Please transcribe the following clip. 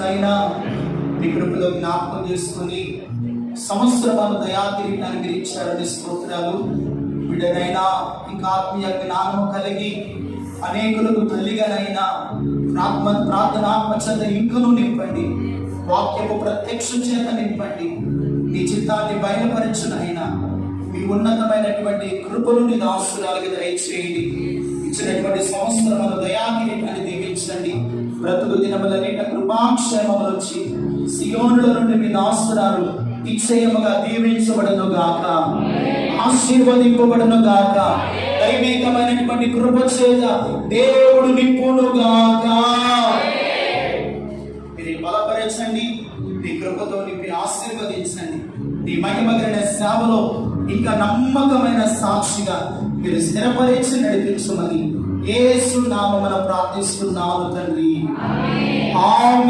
అయినా మీ కృపలో జ్ఞాపకం చేసుకుని సంవత్సరములు దయాకిరీటాన్ని మీరు ఇచ్చారని స్తోత్రాలు. బిడ్డనైనా ఇంకా ఆత్మీయ జ్ఞానం కలిగి అనేకులకు తల్లిగానైనా ప్రార్థనాత్మ చేత ఇంకను నింపండి, వాక్యపు ప్రత్యక్ష చేత నింపండి, మీ చిత్తాన్ని బయలుపరచునైనా మీ ఉన్నతమైనటువంటి కృపను నీ దాసురాలకి దయచేయండి. ఇచ్చినటువంటి సంవత్సరములు దయాకిరీటాన్ని దీవించండి. బ్రతుకు దినములన్నిట కృపాక్షేమములు వచ్చి సియోనులో నుండి మీ దాసురాలు నిశ్చయముగా దీవించబడును గాక, ఆశీర్వదింపబడును గాక, దైవికమైనటువంటి కృప చేత దేవుడు నింపును గాక. మీరు బలపరచండి, మీ కృపతో నింపి ఆశీర్వదించండి. నీ మహిమగలిగిన సేవలో ఇంకా నమ్మకమైన సాక్షిగా మీరు స్థిరపరిచి నడిపించమని యేసు నామమున ప్రార్థిస్తున్నాను తండ్రి. ఆమేన్.